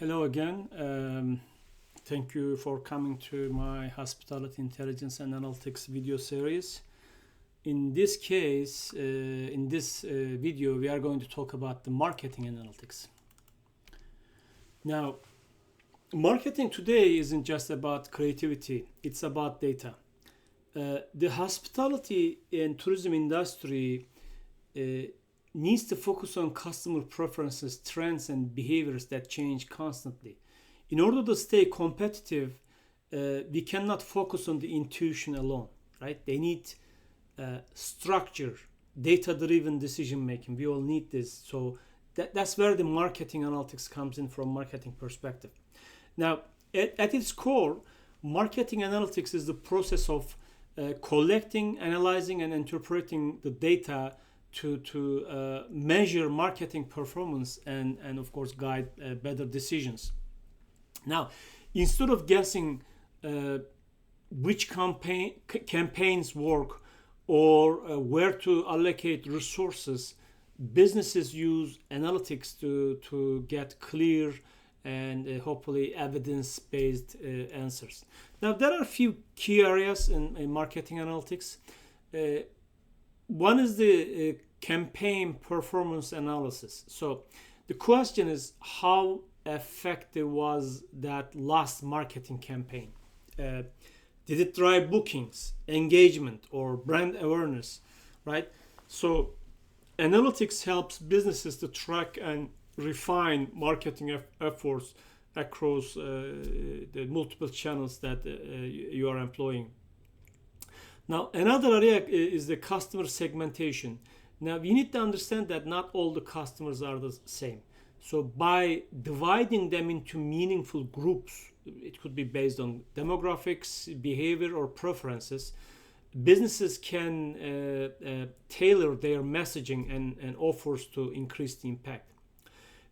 Hello again. Thank you for coming to my Hospitality Intelligence and Analytics video series. In this case, in this video, we are going to talk about the marketing analytics. Now, marketing today isn't just about creativity, it's about data. The hospitality and tourism industry needs to focus on customer preferences, trends, and behaviors that change constantly. In order to stay competitive, we cannot focus on the intuition alone, right? They need structure, data-driven decision making. We all need this. So that's where the marketing analytics comes in from marketing perspective. Now, at its core, marketing analytics is the process of collecting, analyzing, and interpreting the data to measure marketing performance and of course guide better decisions. Now, instead of guessing which campaigns work or where to allocate resources, businesses use analytics to get clear and hopefully evidence-based answers. Now, there are a few key areas in marketing analytics. One is the campaign performance analysis. So the question is, how effective was that last marketing campaign? Did it drive bookings, engagement, or brand awareness, right? So analytics helps businesses to track and refine marketing efforts across the multiple channels that you are employing. Now, another area is the customer segmentation. Now, we need to understand that not all the customers are the same. So by dividing them into meaningful groups, it could be based on demographics, behavior, or preferences, businesses can tailor their messaging and offers to increase the impact.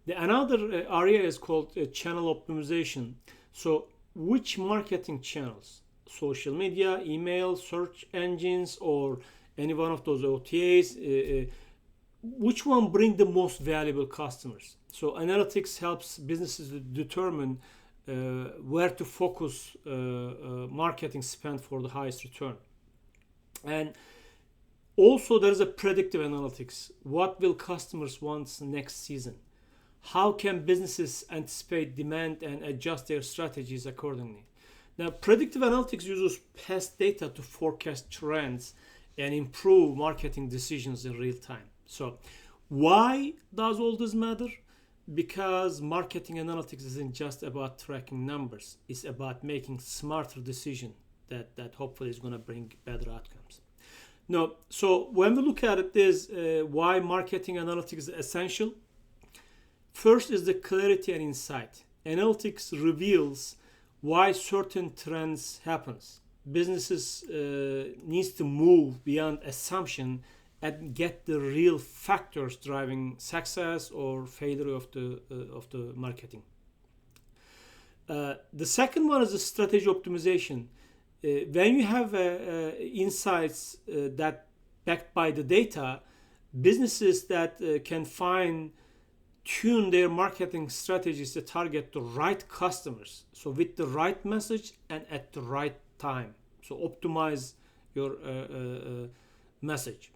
Another area is called channel optimization. So which marketing channels? Social media, email, search engines, or any one of those OTAs, which one bring the most valuable customers? So analytics helps businesses determine where to focus marketing spend for the highest return. And also there's a predictive analytics. What will customers want next season? How can businesses anticipate demand and adjust their strategies accordingly? Now, predictive analytics uses past data to forecast trends and improve marketing decisions in real time. So why does all this matter? Because marketing analytics isn't just about tracking numbers. It's about making smarter decisions that hopefully is going to bring better outcomes. Now, so when we look at it, is why marketing analytics is essential. First is the clarity and insight. Analytics reveals why certain trends happens. Businesses needs to move beyond assumption and get the real factors driving success or failure of the marketing. The second one is the strategy optimization. When you have insights that backed by the data, businesses that can tune their marketing strategies to target the right customers, so with the right message and at the right time. So optimize your message.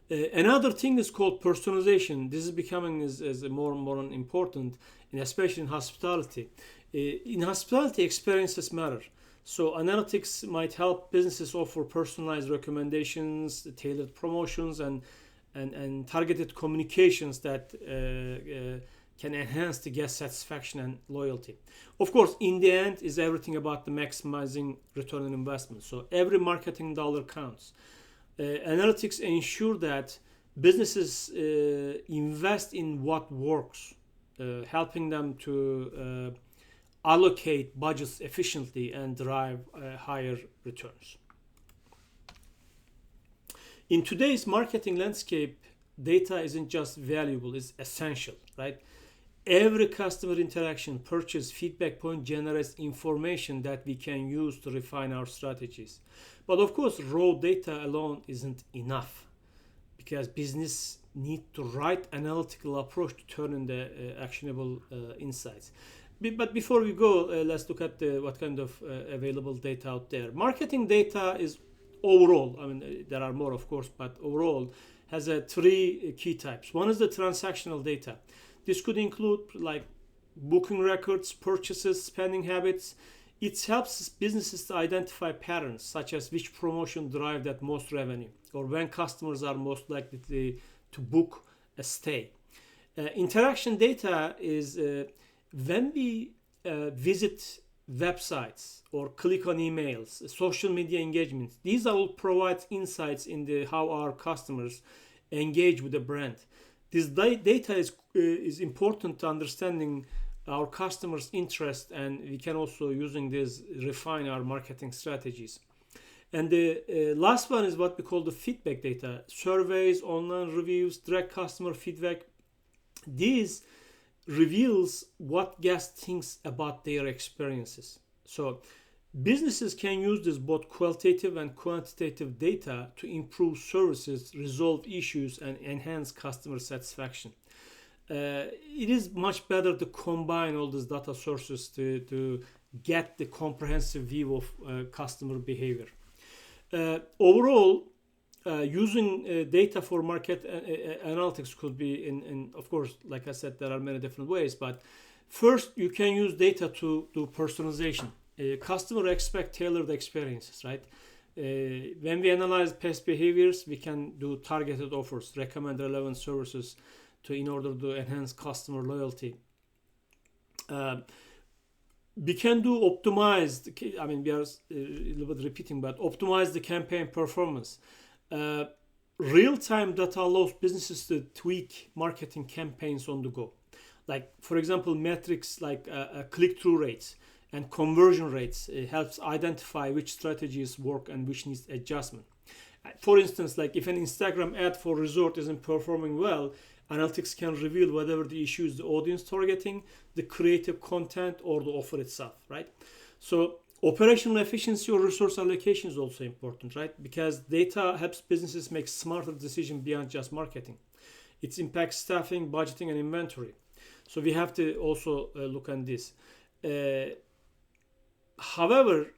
Another thing is called personalization. This is becoming is more and more important, and especially in hospitality. In hospitality, experiences matter. So analytics might help businesses offer personalized recommendations, tailored promotions, and targeted communications that can enhance the guest satisfaction and loyalty. Of course, in the end, is everything about the maximizing return on investment. So every marketing dollar counts. Analytics ensure that businesses invest in what works, helping them to allocate budgets efficiently and drive higher returns. In today's marketing landscape, data isn't just valuable, it's essential, right? Every customer interaction, purchase, feedback point generates information that we can use to refine our strategies. But of course, raw data alone isn't enough because business need the right analytical approach to turn in the actionable insights. But before we go, let's look at what kind of available data out there. Marketing data is overall, I mean, there are more of course, but overall has three key types. One is the transactional data. This could include like booking records, purchases, spending habits. It helps businesses to identify patterns such as which promotion drive that most revenue or when customers are most likely to book a stay. Interaction data is when we visit websites or click on emails, social media engagement. These all provide insights in how our customers engage with the brand. This data is important to understanding our customers' interest, and we can also using this refine our marketing strategies. And the last one is what we call the feedback data: surveys, online reviews, direct customer feedback. These reveals what guests think about their experiences. So businesses can use this both qualitative and quantitative data to improve services, resolve issues, and enhance customer satisfaction. It is much better to combine all these data sources to get the comprehensive view of customer behavior. Overall, using data for market analytics could be in, of course, like I said, there are many different ways, but first you can use data to do personalization. Customer expect tailored experiences, right? When we analyze past behaviors, we can do targeted offers, recommend relevant services in order to enhance customer loyalty. We can do optimized, I mean, we are a little bit repeating, but optimize the campaign performance. Real-time data allows businesses to tweak marketing campaigns on the go. Like, for example, metrics like click-through rates and conversion rates helps identify which strategies work and which needs adjustment. For instance, like if an Instagram ad for resort isn't performing well, analytics can reveal whether the issue is the audience targeting, the creative content, or the offer itself, right? So operational efficiency or resource allocation is also important, right? Because data helps businesses make smarter decisions beyond just marketing. It impacts staffing, budgeting, and inventory. So we have to also look at this. However,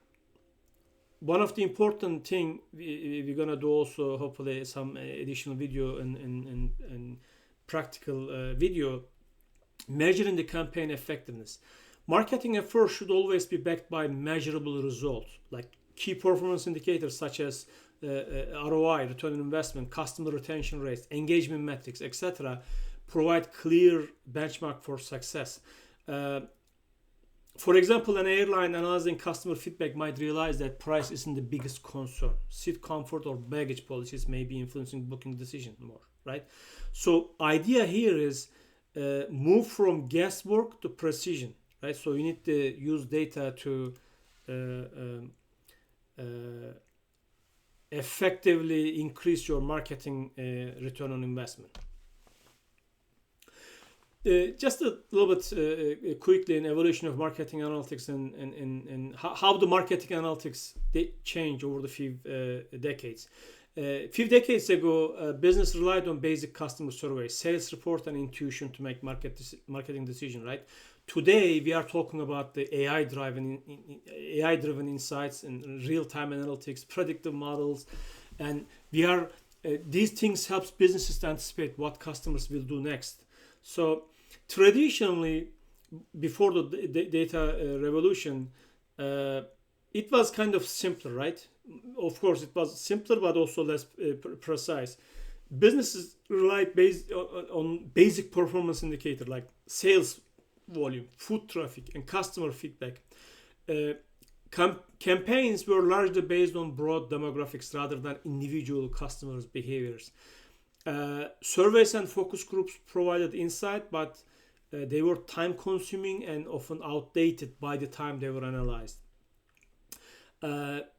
one of the important thing we're gonna do also, hopefully some additional video and practical video, measuring the campaign effectiveness. Marketing efforts should always be backed by measurable results, like key performance indicators such as ROI, return on investment, customer retention rates, engagement metrics, etc. provide clear benchmark for success. For example, an airline analyzing customer feedback might realize that price isn't the biggest concern. Seat comfort or baggage policies may be influencing booking decision more, right? So idea here is move from guesswork to precision, right? So you need to use data to effectively increase your marketing return on investment. Just a little bit quickly an evolution of marketing analytics and how the marketing analytics change over the few decades. Few decades ago, business relied on basic customer surveys, sales report, and intuition to make marketing decision. Right? Today, we are talking about the AI-driven insights and real-time analytics, predictive models, and these things helps businesses to anticipate what customers will do next. So traditionally, before the data revolution, it was kind of simpler, right? Of course, it was simpler, but also less precise. Businesses relied based on basic performance indicator like sales volume, foot traffic, and customer feedback. Campaigns were largely based on broad demographics rather than individual customers' behaviors. Surveys and focus groups provided insight, but they were time-consuming and often outdated by the time they were analyzed.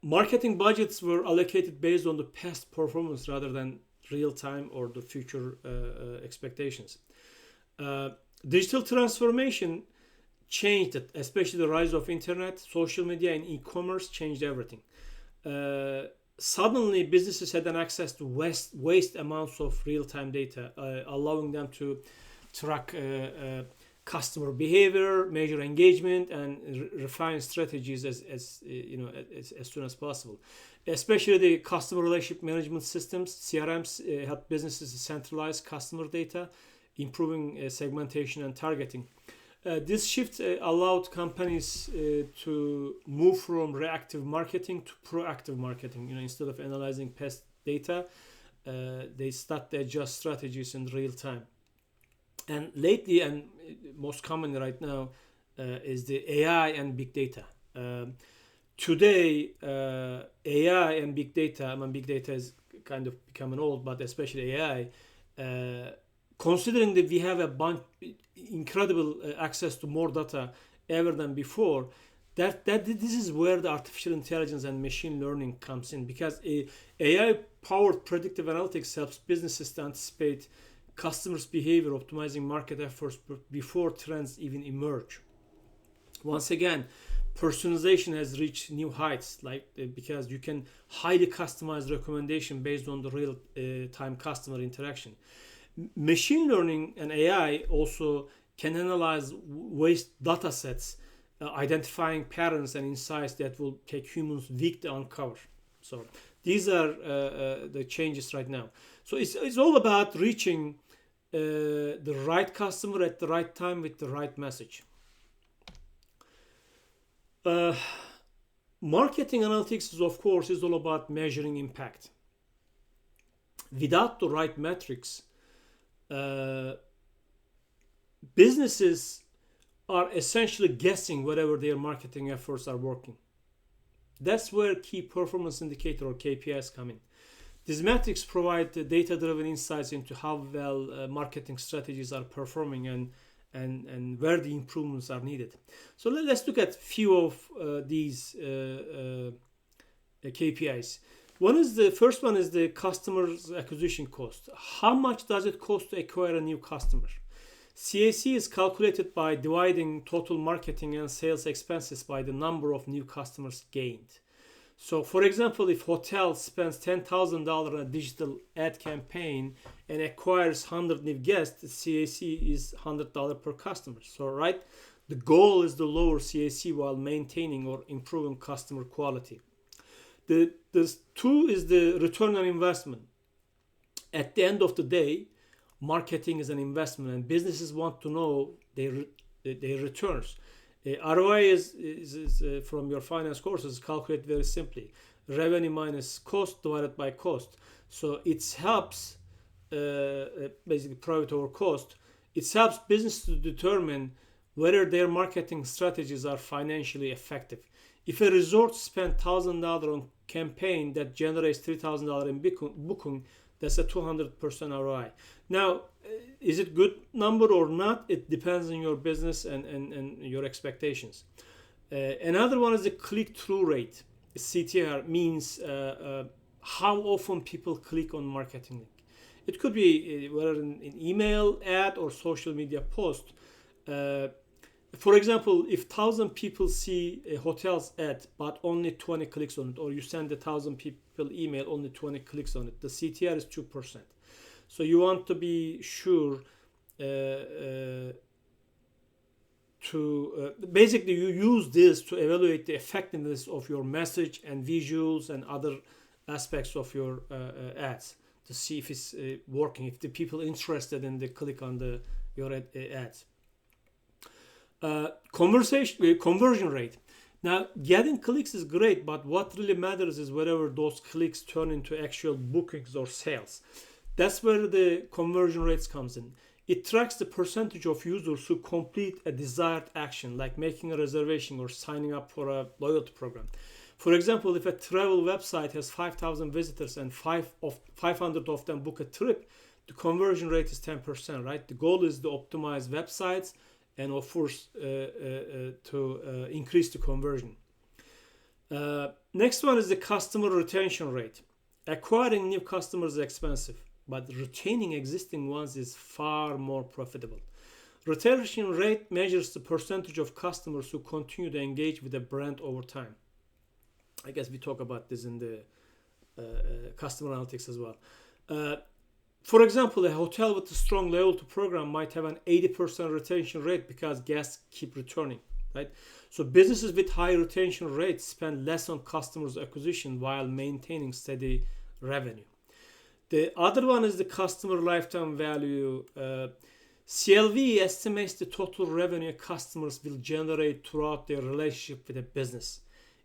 Marketing budgets were allocated based on the past performance rather than real-time or the future expectations. Digital transformation changed it, especially the rise of internet, social media, and e-commerce changed everything. suddenly businesses had an access to waste amounts of real-time data, allowing them to track customer behavior, measure engagement, and refine strategies as soon as possible. Especially the customer relationship management systems, CRMs, help businesses centralize customer data, improving segmentation and targeting. This shift allowed companies to move from reactive marketing to proactive marketing. Instead of analyzing past data, they start to adjust strategies in real time. And lately, and most commonly right now, is the AI and big data. Today, AI and big data. I mean, big data is kind of becoming old, but especially AI. Considering that we have incredible access to more data ever than before, that this is where the artificial intelligence and machine learning comes in, because AI powered predictive analytics helps businesses to anticipate customers' behavior, optimizing market efforts before trends even emerge. Once again, personalization has reached new heights, because you can highly customize recommendation based on the real time customer interaction. Machine learning and AI also can analyze waste data sets, identifying patterns and insights that will take humans weeks to uncover. So these are the changes right now. So it's all about reaching the right customer at the right time with the right message. Marketing analytics is, of course, all about measuring impact. Without the right metrics, businesses are essentially guessing whether their marketing efforts are working. That's where key performance indicator or KPIs come in. These metrics provide data-driven insights into how well marketing strategies are performing and where the improvements are needed. So let's look at few of these KPIs. First one is the customer's acquisition cost. How much does it cost to acquire a new customer? CAC is calculated by dividing total marketing and sales expenses by the number of new customers gained. So, for example, if hotel spends $10,000 on a digital ad campaign and acquires 100 new guests, the CAC is $100 per customer. So, right, the goal is to lower CAC while maintaining or improving customer quality. The two is the return on investment. At the end of the day, marketing is an investment, and businesses want to know their returns. ROI is from your finance courses calculated very simply: revenue minus cost divided by cost. So it helps, basically profit over cost. It helps business to determine whether their marketing strategies are financially effective. If a resort spent $1,000 on campaign that generates $3,000 in booking, that's a 200% ROI. Now, is it good number or not? It depends on your business and your expectations. Another one is the click-through rate. CTR means how often people click on marketing link. It could be whether an email, ad, or social media post. For example, if 1,000 people see a hotel's ad but only 20 clicks on it, or you send 1,000 people email, only 20 clicks on it, the CTR is 2%. So you want to be sure basically you use this to evaluate the effectiveness of your message and visuals and other aspects of your ads to see if it's working, if the people interested in the click on your ads. Conversion rate. Now, getting clicks is great, but what really matters is whether those clicks turn into actual bookings or sales. That's where the conversion rates comes in. It tracks the percentage of users who complete a desired action, like making a reservation or signing up for a loyalty program. For example, if a travel website has 5,000 visitors and 500 of them book a trip, the conversion rate is 10%, right? The goal is to optimize websites and of course to increase the conversion. Next one is the customer retention rate. Acquiring new customers is expensive, but retaining existing ones is far more profitable. Retention rate measures the percentage of customers who continue to engage with a brand over time. I guess we talk about this in the customer analytics as well. For example, a hotel with a strong loyalty program might have an 80% retention rate because guests keep returning, right? So businesses with high retention rates spend less on customers acquisition while maintaining steady revenue. The other one is the customer lifetime value. CLV estimates the total revenue customers will generate throughout their relationship with a business.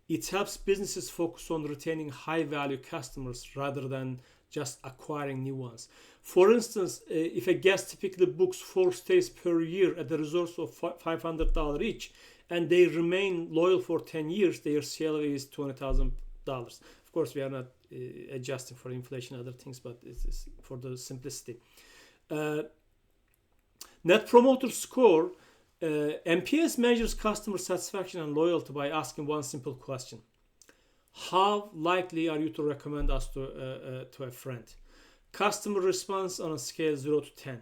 It helps businesses focus on retaining high value customers rather than just acquiring new ones. For instance, if a guest typically books 4 stays per year at the resorts of $500 each, and they remain loyal for 10 years, their CLV is $20,000. Of course, we are not adjusting for inflation and other things, but it's for the simplicity. Net Promoter Score, NPS measures customer satisfaction and loyalty by asking one simple question. How likely are you to recommend us to a friend? Customer response on a scale 0 to 10.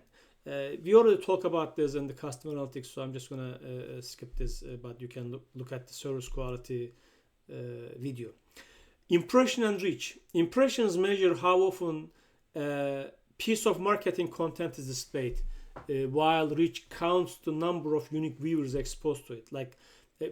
We already talked about this in the customer analytics, so I'm just going to skip this, but you can look at the service quality video. Impression and reach. Impressions measure how often a piece of marketing content is displayed, while reach counts the number of unique viewers exposed to it. Like,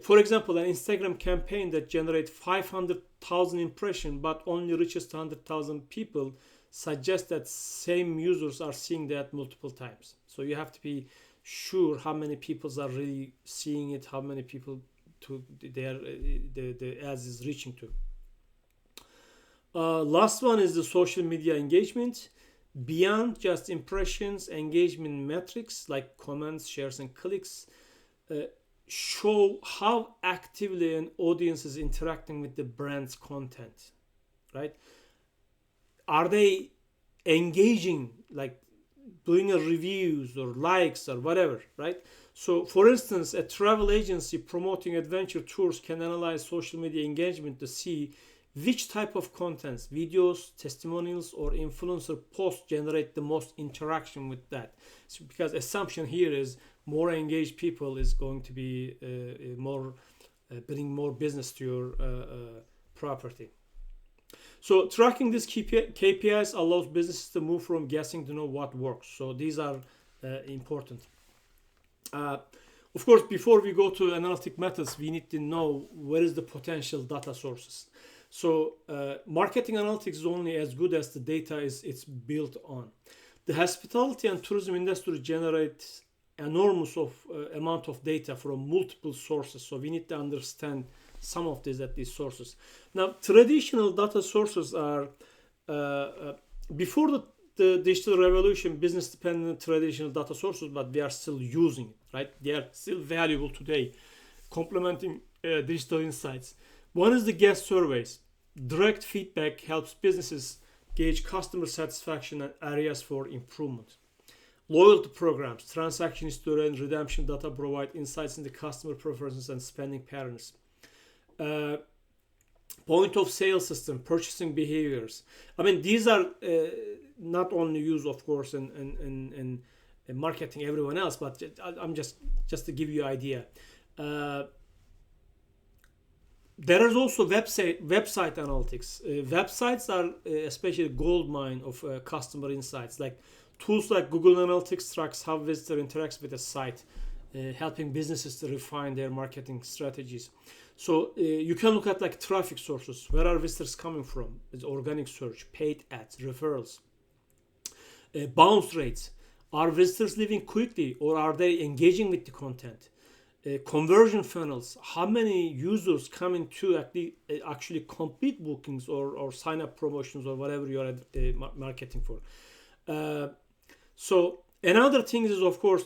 for example, an Instagram campaign that generates 500,000 impressions but only reaches 100,000 people suggests that same users are seeing that multiple times. So you have to be sure how many people are really seeing it, how many people the ads is reaching to. Last one is the social media engagement. Beyond just impressions, engagement metrics like comments, shares, and clicks show how actively an audience is interacting with the brand's content, right? Are they engaging, like doing a reviews or likes or whatever, right? So, for instance, a travel agency promoting adventure tours can analyze social media engagement to see which type of contents, videos, testimonials, or influencer posts generate the most interaction with that. So, because assumption here is more engaged people is going to be bring more business to your property. So tracking these KPIs allows businesses to move from guessing to know what works. So these are important. Of course, before we go to analytic methods, we need to know where is the potential data sources. So marketing analytics is only as good as the data it's built on. The hospitality and tourism industry generates enormous amount of data from multiple sources. So we need to understand some of these at these sources. Now, traditional data sources are, before the digital revolution, business depended on traditional data sources, but they are still using it, right? They are still valuable today, complementing digital insights. One is the guest surveys. Direct feedback helps businesses gauge customer satisfaction and areas for improvement. Loyalty programs, transaction history, and redemption data provide insights into customer preferences and spending patterns. Point of sale system, purchasing behaviors. I mean, these are not only used, of course, in marketing everyone else, but I'm just to give you an idea. There is also website analytics. Websites are especially a gold mine of customer insights. Like tools like Google Analytics tracks how visitor interacts with a site, helping businesses to refine their marketing strategies. So you can look at like traffic sources. Where are visitors coming from? It's organic search, paid ads, referrals. Bounce rates. Are visitors leaving quickly or are they engaging with the content? Conversion funnels. How many users come into actually complete bookings or sign up promotions or whatever you are marketing for? So another thing is, of course,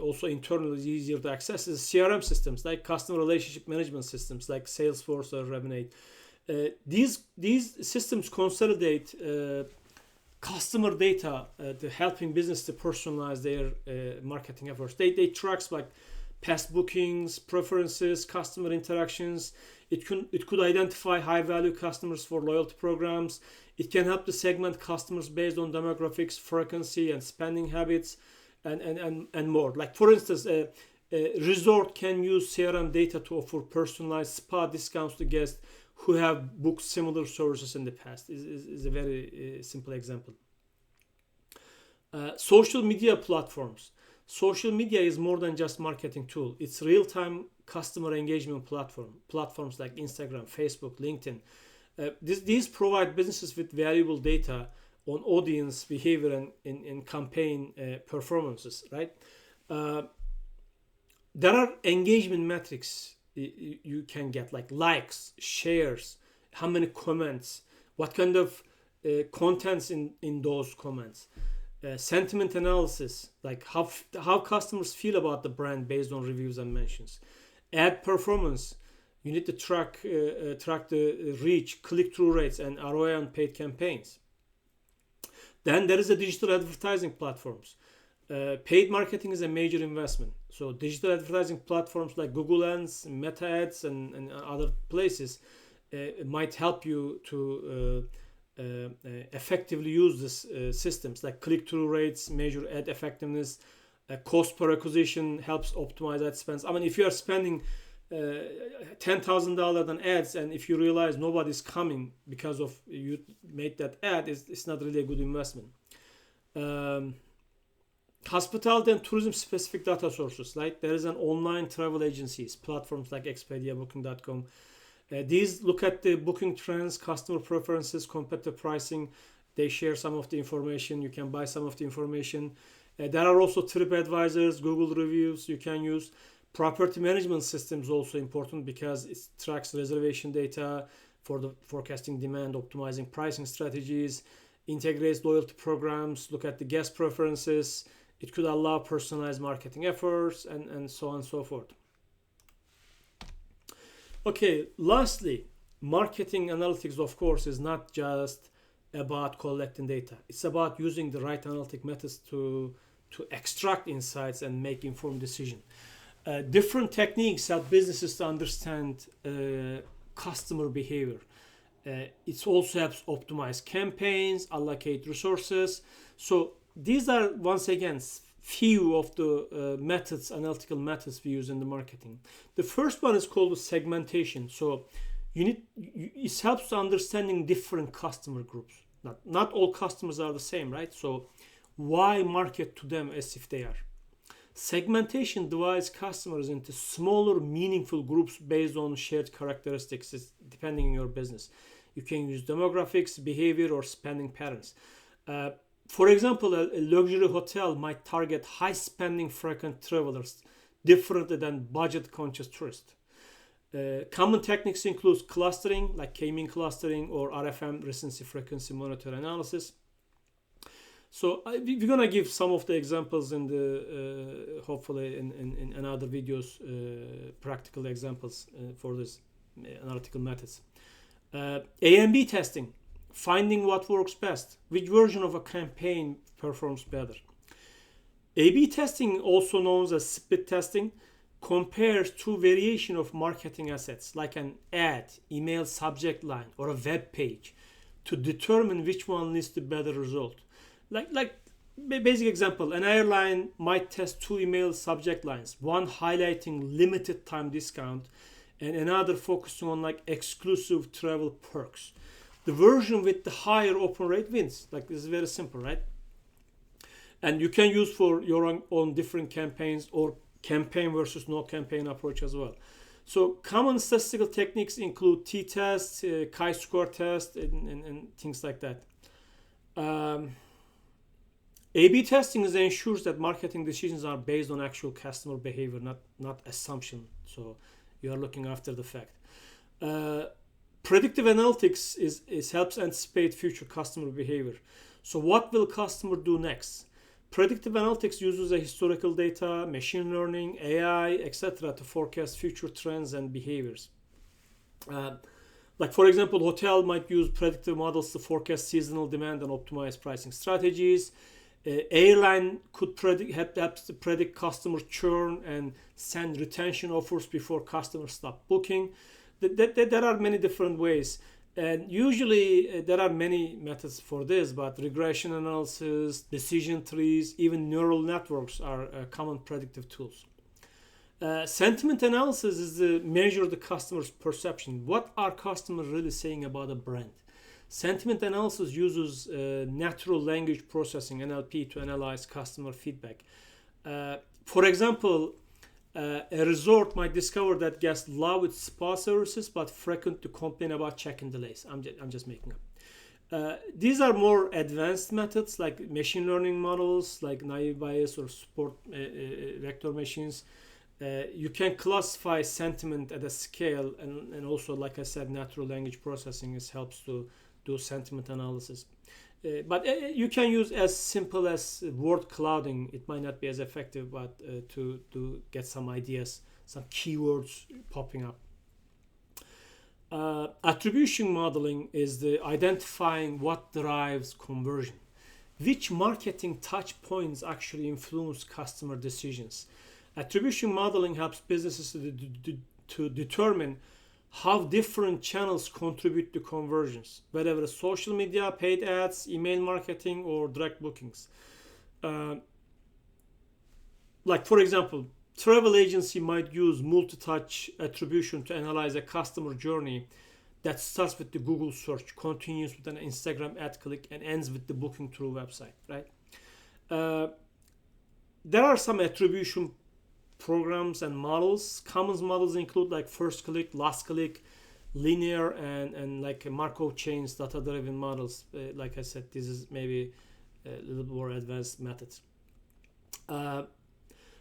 also internally easier to access is CRM systems like customer relationship management systems like Salesforce or Revenate. These systems consolidate customer data to helping business to personalize their marketing efforts. They tracks like past bookings, preferences, customer interactions. It could identify high value customers for loyalty programs. It can help to segment customers based on demographics, frequency, and spending habits, and more. Like for instance, a resort can use CRM data to offer personalized spa discounts to guests who have booked similar services in the past is a very simple example. Social media platforms. Social media is more than just marketing tool. It's real-time customer engagement platforms like Instagram, Facebook, LinkedIn. These provide businesses with valuable data on audience behavior and in campaign performances, right? There are engagement metrics you can get, like likes, shares, how many comments, what kind of contents in those comments, sentiment analysis, like how customers feel about the brand based on reviews and mentions, ad performance. You need to track the reach, click-through rates, and ROI on paid campaigns. Then there is the digital advertising platforms. Paid marketing is a major investment. So digital advertising platforms like Google Ads, Meta Ads, and other places might help you to effectively use these systems, like click-through rates, measure ad effectiveness, cost per acquisition helps optimize ad spends. I mean, if you are spending $10,000 on ads, and if you realize nobody's coming because of you made that ad, it's not really a good investment. Hospitality and tourism specific data sources, like there is an online travel agencies, platforms like Expedia, Booking.com. These look at the booking trends, customer preferences, competitive pricing. They share some of the information. You can buy some of the information. There are also TripAdvisors, Google reviews you can use. Property management systems also important because it tracks reservation data for the forecasting demand, optimizing pricing strategies, integrates loyalty programs, look at the guest preferences. It could allow personalized marketing efforts and so on and so forth. Okay, lastly, marketing analytics, of course, is not just about collecting data. It's about using the right analytic methods to extract insights and make informed decisions. Different techniques help businesses to understand customer behavior. It also helps optimize campaigns, allocate resources. So these are, once again, few of the analytical methods we use in the marketing. The first one is called segmentation. So it helps to understanding different customer groups. Not all customers are the same, right? So why market to them as if they are? Segmentation divides customers into smaller, meaningful groups based on shared characteristics, depending on your business. You can use demographics, behavior, or spending patterns. For example, a luxury hotel might target high-spending, frequent travelers differently than budget-conscious tourists. Common techniques include clustering, like K-mean clustering, or RFM, recency frequency monitor analysis. So we're gonna give some of the examples in the hopefully in other videos, practical examples for this analytical methods. A/B testing, finding what works best, which version of a campaign performs better. A/B testing, also known as split testing, compares two variations of marketing assets, like an ad, email subject line, or a web page, to determine which one leads to better result. Like basic example, an airline might test two email subject lines, one highlighting limited time discount and another focusing on like exclusive travel perks. The version with the higher open rate wins. Like, this is very simple, right? And you can use for your own different campaigns, or campaign versus no campaign approach as well. So common statistical techniques include t-test, chi-square test, and things like that. A/B testing ensures that marketing decisions are based on actual customer behavior, not assumption. So you are looking after the fact. Predictive analytics helps anticipate future customer behavior. So what will customer do next? Predictive analytics uses a historical data, machine learning, AI, etc. to forecast future trends and behaviors. Like, for example, hotel might use predictive models to forecast seasonal demand and optimize pricing strategies. Airline could predict customer churn and send retention offers before customers stop booking. There are many different ways, and usually there are many methods for this, but regression analysis, decision trees, even neural networks are common predictive tools. Sentiment analysis is the measure of the customer's perception. What are customers really saying about a brand? Sentiment analysis uses natural language processing (NLP) to analyze customer feedback. For example, a resort might discover that guests love its spa services but frequently complain about check-in delays. I'm just making up. These are more advanced methods like machine learning models like naive Bayes or support vector machines. You can classify sentiment at a scale, and also, like I said, natural language processing helps to do sentiment analysis. But you can use as simple as word clouding. It might not be as effective, but to get some ideas, some keywords popping up. Attribution modeling is the identifying what drives conversion. Which marketing touch points actually influence customer decisions? Attribution modeling helps businesses to determine how different channels contribute to conversions, whether it's social media, paid ads, email marketing, or direct bookings. Like, for example, travel agency might use multi-touch attribution to analyze a customer journey that starts with the Google search, continues with an Instagram ad click, and ends with the booking through website, right? There are some attribution programs and models. Common models include like first click, last click, linear, and like Markov chains, data-driven models. Like I said, this is maybe a little more advanced methods.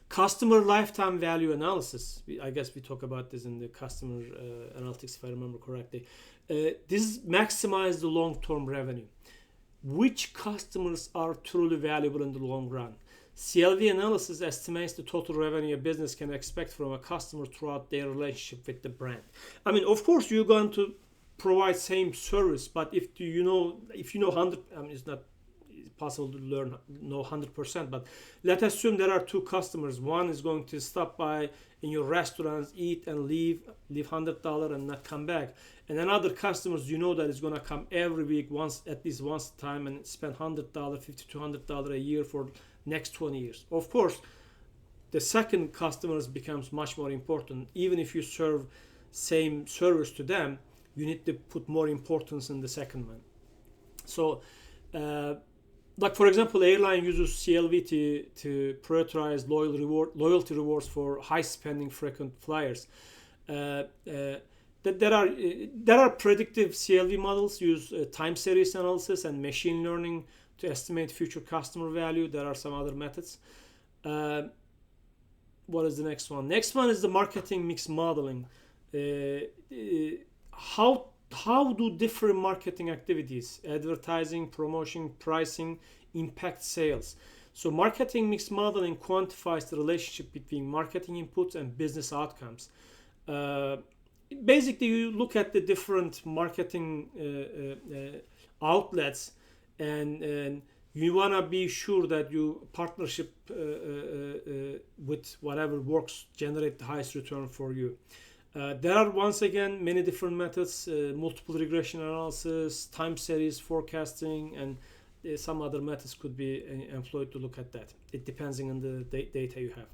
Customer lifetime value analysis. I guess we talk about this in the customer analytics, if I remember correctly. This maximizes the long-term revenue. Which customers are truly valuable in the long run? CLV analysis estimates the total revenue a business can expect from a customer throughout their relationship with the brand. I mean, of course, you're going to provide same service, but if you know 100, I mean, it's not possible to know 100%. But let's assume there are two customers. One is going to stop by in your restaurants, eat and leave $100 and not come back. And another customers, that is going to come every week, at least once a time, and spend $100, $50 to $100 a year for next 20 years. Of course, the second customers becomes much more important. Even if you serve same service to them, you need to put more importance in the second one. So, like for example, airline uses CLV to prioritize loyalty rewards for high-spending frequent flyers. There are predictive CLV models use time series analysis and machine learning to estimate future customer value. There are some other methods. What is the next one? Next one is the marketing mix modeling. How do different marketing activities, advertising, promotion, pricing, impact sales? So marketing mix modeling quantifies the relationship between marketing inputs and business outcomes. Basically, you look at the different marketing outlets, and you want to be sure that your partnership with whatever works generate the highest return for you. There are, once again, many different methods: multiple regression analysis, time series forecasting, and some other methods could be employed to look at that. It depends on the data you have.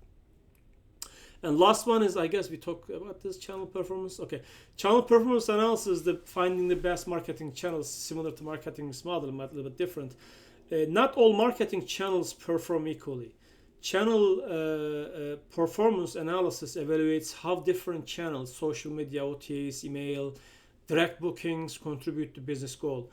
And last one is, I guess we talk about this, channel performance. Okay, channel performance analysis, finding the best marketing channels, similar to marketing model, but a little bit different. Not all marketing channels perform equally. Channel performance analysis evaluates how different channels, social media, OTAs, email, direct bookings, contribute to business goal.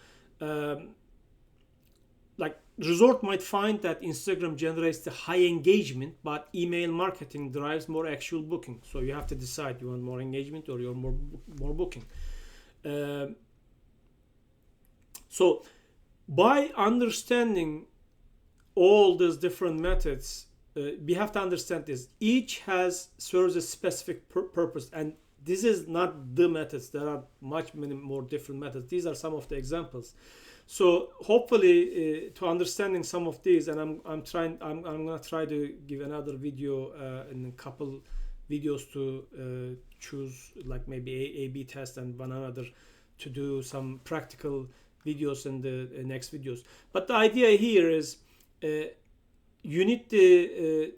Like resort might find that Instagram generates the high engagement, but email marketing drives more actual booking. So you have to decide, you want more engagement or you want more booking. So by understanding all these different methods, we have to understand this. Each serves a specific purpose, and this is not the methods. There are many more different methods. These are some of the examples. So hopefully, to understanding some of these, and I'm gonna try to give another video and a couple videos to choose, like maybe A/B test and one another, to do some practical videos in the next videos. But the idea here is, you need to,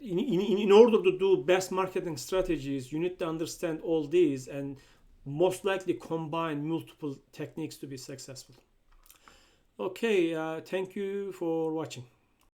in order to do best marketing strategies, you need to understand all these and most likely combine multiple techniques to be successful. Okay, thank you for watching.